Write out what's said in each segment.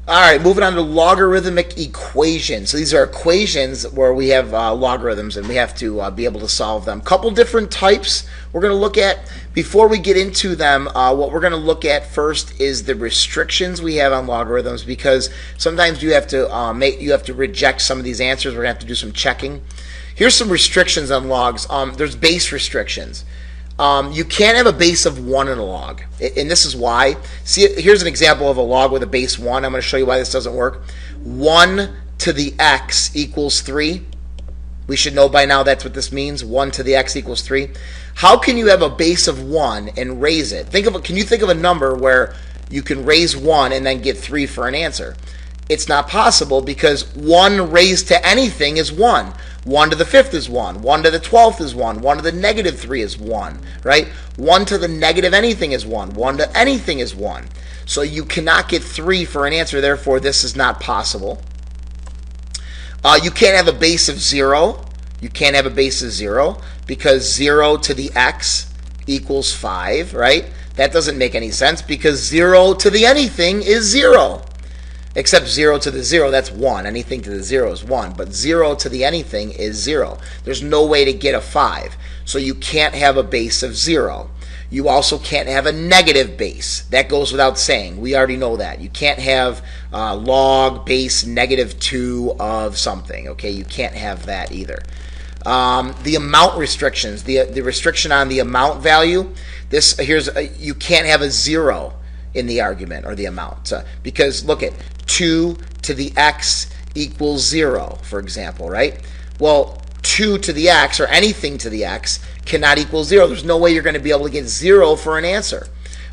All right, moving on to logarithmic equations. So these are equations where we have logarithms and we have to be able to solve them. Couple different types we're going to look at. Before we get into them, what we're going to look at first is the restrictions we have on logarithms, because sometimes you have to reject some of these answers. We're going to have to do some checking. Here's some restrictions on logs. There's base restrictions. You can't have a base of 1 in a log, and this is why. See, here's an example of a log with a base 1. I'm going to show you why this doesn't work. 1 to the x equals 3. We should know by now that's what this means. 1 to the x equals 3. How can you have a base of 1 and raise it? Can you think of a number where you can raise 1 and then get 3 for an answer? It's not possible, because 1 raised to anything is 1. 1 to the 5th is 1. 1 to the 12th is 1. 1 to the negative 3 is 1, right? 1 to the negative anything is 1. 1 to anything is 1. So you cannot get 3 for an answer. Therefore, this is not possible. You can't have a base of 0. You can't have a base of 0 because 0 to the x equals 5, right? That doesn't make any sense, because 0 to the anything is 0. Except 0 to the 0, that's 1. Anything to the 0 is 1. But 0 to the anything is 0. There's no way to get a 5. So you can't have a base of 0. You also can't have a negative base. That goes without saying. We already know that. You can't have log base negative 2 of something. Okay, you can't have that either. The amount restrictions. The restriction on the amount value. You can't have a 0 in the argument or the amount, because look at 2 to the x equals 0, for example, right? Well, 2 to the x, or anything to the x, cannot equal 0. There's no way you're going to be able to get 0 for an answer.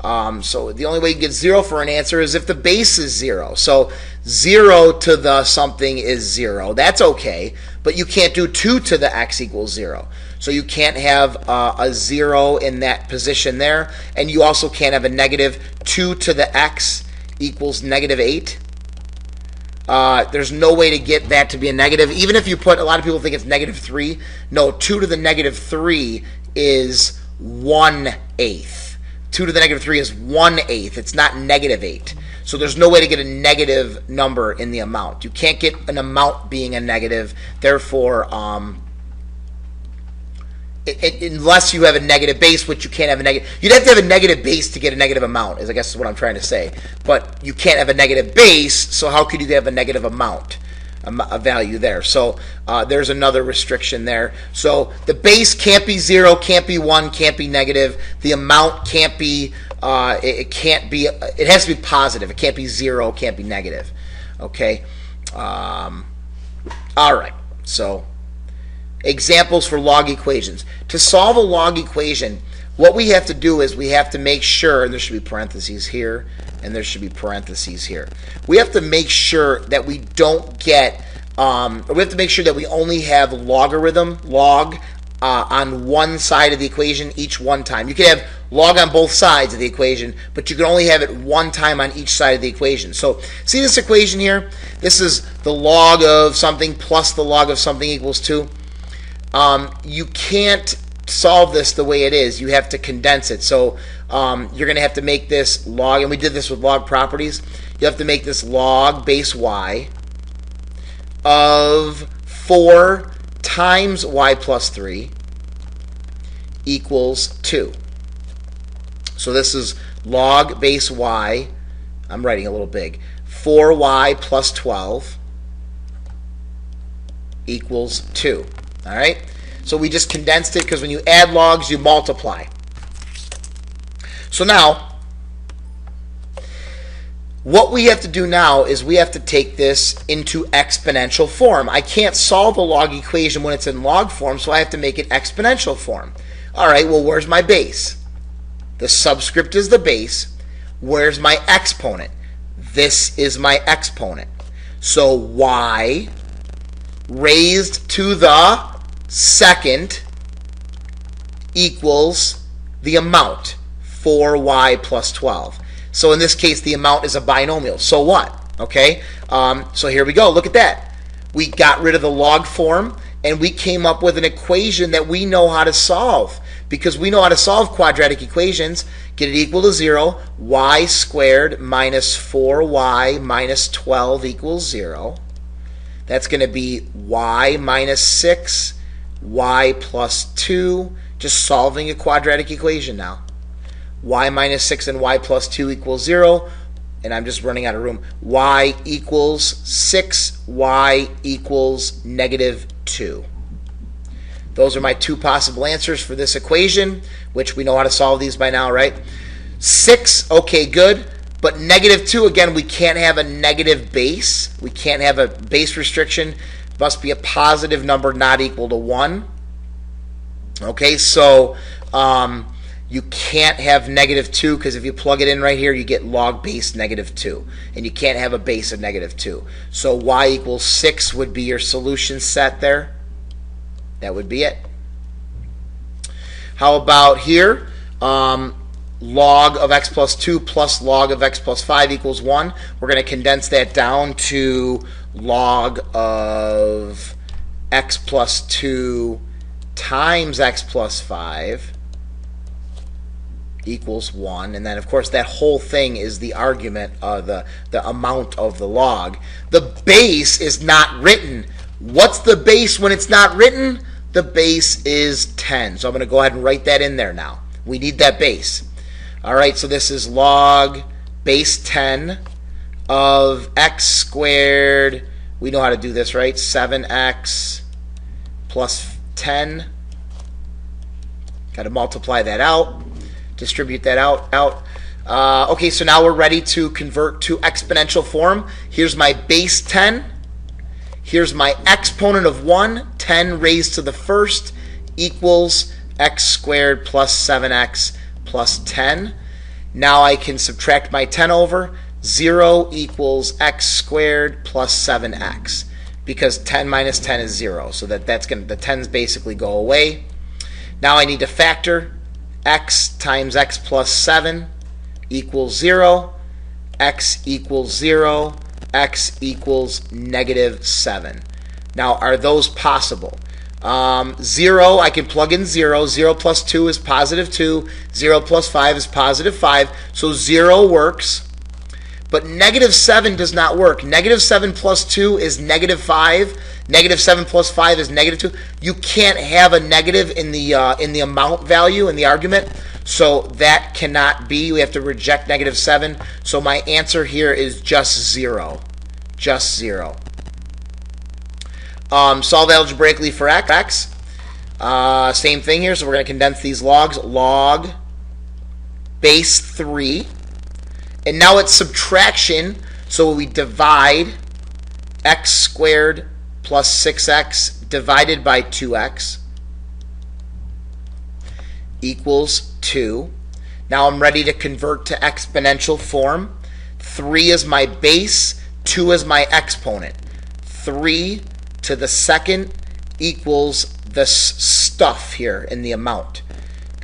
So the only way you can get 0 for an answer is if the base is 0. So 0 to the something is 0. That's okay, but you can't do 2 to the x equals 0. So you can't have a 0 in that position there, and you also can't have a negative 2 to the x equals negative 8. There's no way to get that to be a negative. Even if you put, a lot of people think it's negative 3. No, 2 to the negative 3 is 1/8. 2 to the negative 3 is 1/8. It's not negative 8. So there's no way to get a negative number in the amount. You can't get an amount being a negative. Therefore, unless you have a negative base, which you can't have a negative. You'd have to have a negative base to get a negative amount, I guess is what I'm trying to say. But you can't have a negative base, so how could you have a negative amount, a value there? So there's another restriction there. So the base can't be 0, can't be 1, can't be negative. The amount can't be, it has to be positive. It can't be 0, can't be negative. Okay? All right. So examples for log equations. To solve a log equation, what we have to do is we have to make sure, and there should be parentheses here, and there should be parentheses here. We have to make sure that we don't get, we have to make sure that we only have log on one side of the equation each one time. You can have log on both sides of the equation, but you can only have it one time on each side of the equation. So see this equation here? This is the log of something plus the log of something equals 2. You can't solve this the way it is. You have to condense it. So you're going to have to make this log, and we did this with log properties. You have to make this log base y of 4 times y plus 3 equals 2. So this is log base y, I'm writing a little big, 4y plus 12 equals 2. All right? So we just condensed it, because when you add logs, you multiply. So now, what we have to do now is we have to take this into exponential form. I can't solve a log equation when it's in log form, so I have to make it exponential form. All right, well, where's my base? The subscript is the base. Where's my exponent? This is my exponent. So y raised to the second equals the amount, 4y plus 12. So in this case, the amount is a binomial. So what? Okay, so here we go. Look at that. We got rid of the log form, and we came up with an equation that we know how to solve, because we know how to solve quadratic equations. Get it equal to 0. Y squared minus 4y minus 12 equals 0. That's going to be y minus 6, y plus 2. Just solving a quadratic equation now. Y minus 6 and y plus 2 equals 0. And I'm just running out of room. Y equals 6, y equals negative 2. Those are my two possible answers for this equation, which we know how to solve these by now, right? 6, okay, good. But negative 2, again, we can't have a negative base. We can't have a base restriction. It must be a positive number not equal to 1. Okay, so you can't have negative 2, because if you plug it in right here, you get log base negative 2. And you can't have a base of negative 2. So y equals 6 would be your solution set there. That would be it. How about here? Log of x plus 2 plus log of x plus 5 equals 1. We're going to condense that down to log of x plus 2 times x plus 5 equals 1. And then, of course, that whole thing is the argument of the amount of the log. The base is not written. What's the base when it's not written? The base is 10. So I'm going to go ahead and write that in there now. We need that base. All right, so this is log base 10 of x squared. We know how to do this, right? 7x plus 10. Got to multiply that out. Distribute that out. Okay, so now we're ready to convert to exponential form. Here's my base 10. Here's my exponent of 1, 10 raised to the first equals x squared plus 7x plus 10. Now I can subtract my 10 over. 0 equals x squared plus 7x, because 10 minus 10 is 0. So that's going to, the 10s basically go away. Now I need to factor. X times x plus 7 equals 0. X equals 0. X equals negative 7. Now, are those possible? 0, I can plug in 0. 0 plus 2 is positive 2. 0 plus 5 is positive 5. So 0 works. But negative 7 does not work. Negative 7 plus 2 is negative 5. Negative 7 plus 5 is negative 2. You can't have a negative in the amount value in the argument. So that cannot be. We have to reject negative 7. So my answer here is just 0. Just 0. Solve algebraically for x. Same thing here. So we're going to condense these logs. Log base 3. And now it's subtraction. So we divide x squared plus 6x divided by 2x equals 2. Now I'm ready to convert to exponential form. 3 is my base, 2 is my exponent. 3 to the second equals this stuff here in the amount.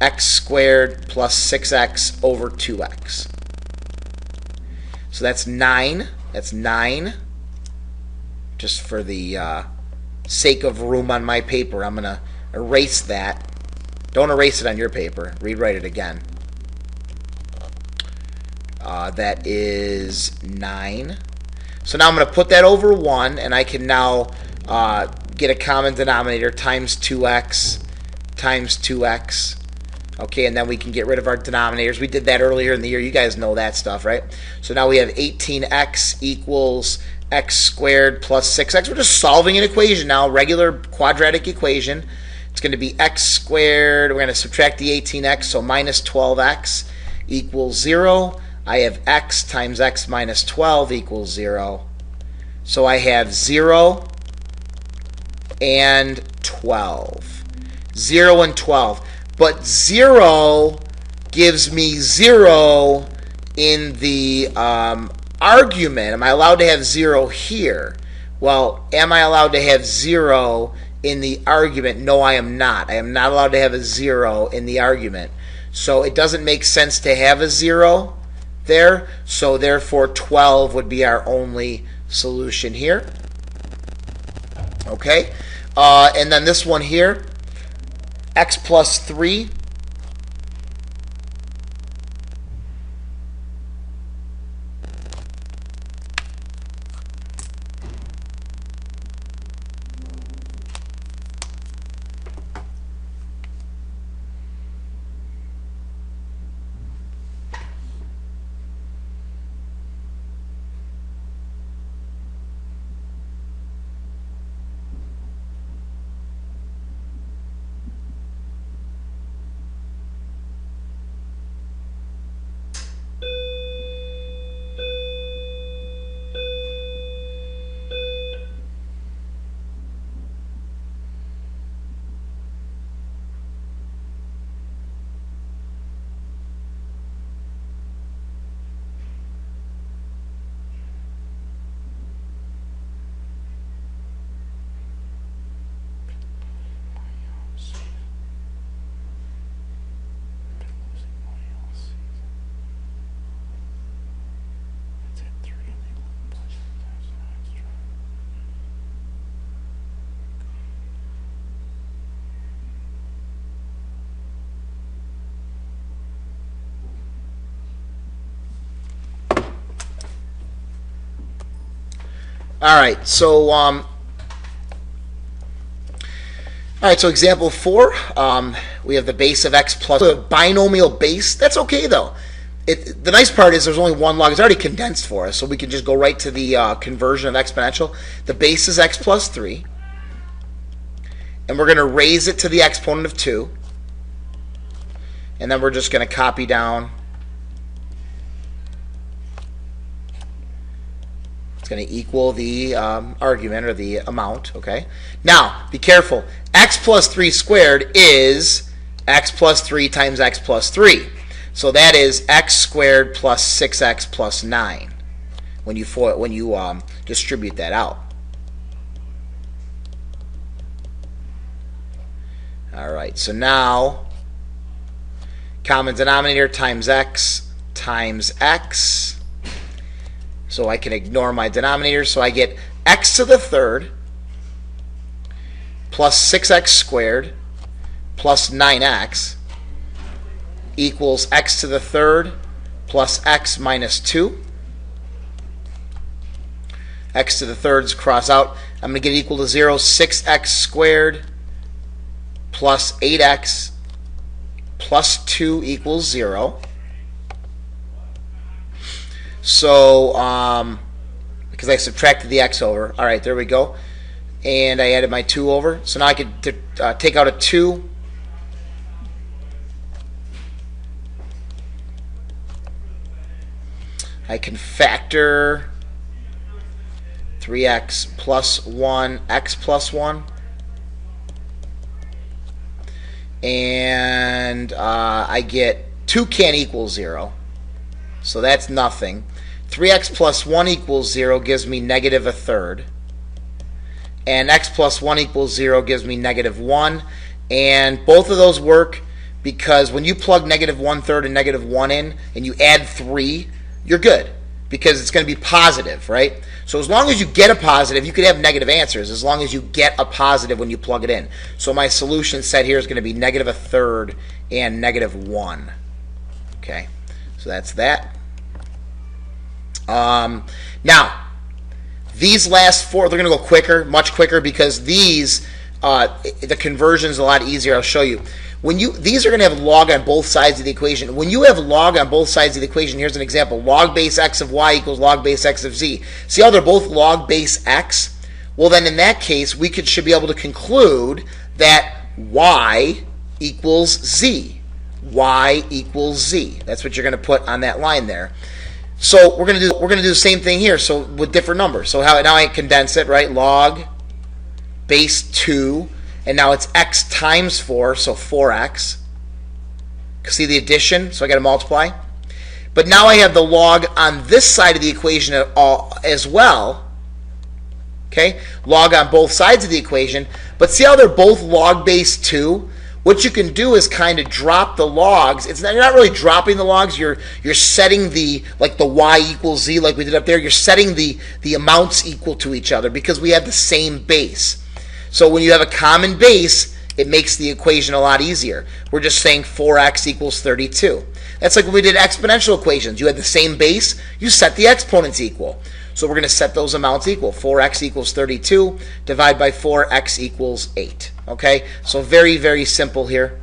X squared plus 6x over 2x. So that's 9. That's 9. Just for the sake of room on my paper, I'm going to erase that. Don't erase it on your paper. Rewrite it again. That is 9. So now I'm going to put that over 1, and I can now get a common denominator times 2x times 2x. Okay, and then we can get rid of our denominators. We did that earlier in the year. You guys know that stuff, right? So now we have 18x equals x squared plus 6x. We're just solving an equation now, regular quadratic equation. It's going to be x squared. We're going to subtract the 18x, so minus 12x equals 0. I have x times x minus 12 equals 0. So I have 0 and 12. 0 and 12. But 0 gives me 0 in the argument. Am I allowed to have 0 here? Well, am I allowed to have 0 in the argument? No, I am not. I am not allowed to have a 0 in the argument. So it doesn't make sense to have a 0 there. So therefore 12 would be our only solution here. Okay? And then this one here, x plus 3 All right, so example 4, we have the base of x plus a binomial base. That's okay though. The nice part is there's only one log. It's already condensed for us, so we can just go right to the conversion of exponential. The base is x plus 3, and we're going to raise it to the exponent of 2, and then we're just going to copy down. It's going to equal the argument or the amount. Okay. Now, be careful. X plus 3 squared is x plus 3 times x plus 3. So that is x squared plus 6x plus 9 when you distribute that out. All right. So now, common denominator times x times x. So I can ignore my denominator. So I get x to the third plus 6x squared plus 9x equals x to the third plus x minus 2. X to the thirds cross out. I'm going to get equal to 0. 6x squared plus 8x plus 2 equals 0. So, because I subtracted the x over. All right, there we go. And I added my 2 over. So now I could take out a 2. I can factor 3x plus 1, x plus 1. And I get 2 can't equal 0. So that's nothing. 3x plus 1 equals 0 gives me negative a third. And x plus 1 equals 0 gives me negative 1. And both of those work because when you plug negative 1/3 and negative 1 in and you add 3, you're good because it's going to be positive, right? So as long as you get a positive, you could have negative answers as long as you get a positive when you plug it in. So my solution set here is going to be negative a third and negative 1. Okay, so that's that. Now, these last 4, they're going to go quicker, much quicker, because these, the conversion is a lot easier. I'll show you. These are going to have log on both sides of the equation. When you have log on both sides of the equation, here's an example. Log base x of y equals log base x of z. See how they're both log base x? Well, then in that case, we should be able to conclude that y equals z. Y equals z. That's what you're going to put on that line there. So we're going to do the same thing here. So with different numbers. So now I condense it, right? Log base 2, and now it's x times 4, so 4x. See the addition? So I got to multiply. But now I have the log on this side of the equation as well. Okay, log on both sides of the equation. But see how they're both log base 2? What you can do is kind of drop the logs. You're not really dropping the logs. You're setting the y equals z like we did up there. You're setting the amounts equal to each other because we have the same base. So when you have a common base, it makes the equation a lot easier. We're just saying 4x equals 32. That's like when we did exponential equations. You had the same base. You set the exponents equal. So we're going to set those amounts equal. 4x equals 32. Divide by 4, x equals 8. Okay, so very, very simple here.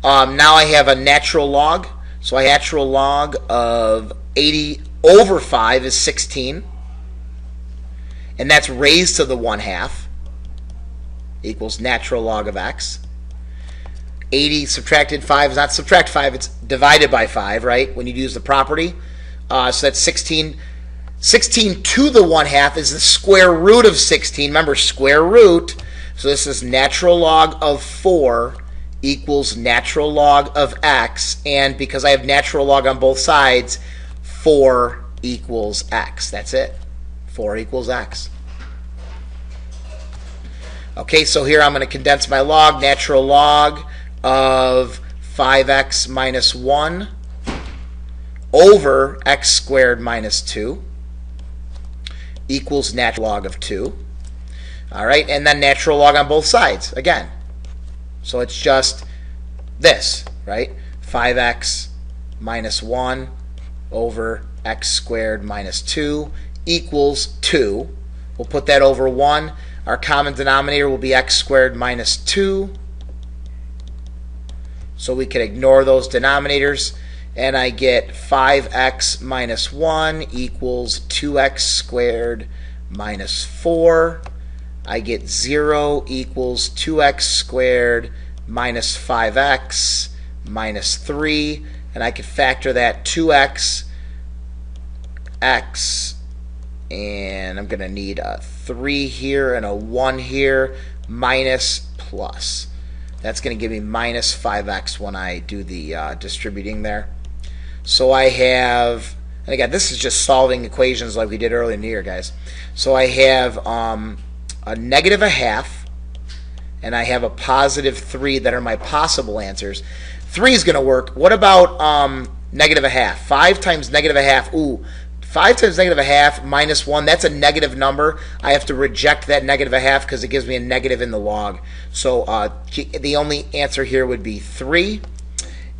Now I have a natural log. So a natural log of 80 over 5 is 16. And that's raised to the 1/2 equals natural log of x. 80 subtracted 5 is not subtract 5, it's divided by 5, right, when you use the property. So that's 16. 16 to the 1/2 is the square root of 16. Remember, square root. So this is natural log of 4 equals natural log of x. And because I have natural log on both sides, 4 equals x. That's it. 4 equals x. Okay, so here I'm going to condense my log. Natural log of 5x minus 1 over x squared minus 2 equals natural log of 2. All right, and then natural log on both sides again. So it's just this, right? 5x minus 1 over x squared minus 2 equals 2. We'll put that over 1. Our common denominator will be x squared minus 2. So we can ignore those denominators. And I get 5x minus 1 equals 2x squared minus 4. I get 0 equals 2x squared minus 5x minus 3. And I can factor that 2x, x, and I'm going to need a 3 here and a 1 here, minus plus. That's going to give me minus 5x when I do the distributing there. So I have, and again, this is just solving equations like we did earlier in the year, guys. So I have a negative a half, and I have a positive 3 that are my possible answers. 3 is going to work. What about negative a half? 5 times negative a half. Ooh, 5 times negative a half minus 1, that's a negative number. I have to reject that negative a half because it gives me a negative in the log. So the only answer here would be 3.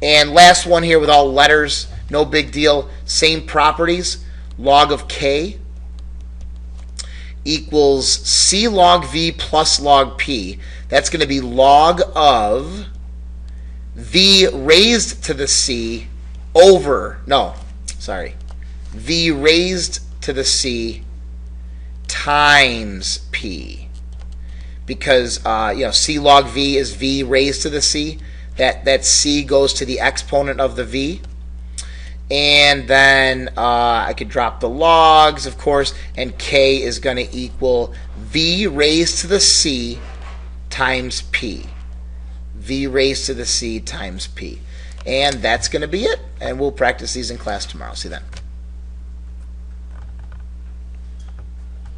And last one here with all letters, no big deal. Same properties. Log of k equals c log v plus log p. That's going to be log of v raised to the c over, v raised to the c times p. Because c log v is v raised to the c. That c goes to the exponent of the v. And then I could drop the logs, of course, and k is going to equal v raised to the c times p. V raised to the c times p. And that's going to be it. And we'll practice these in class tomorrow. See you then.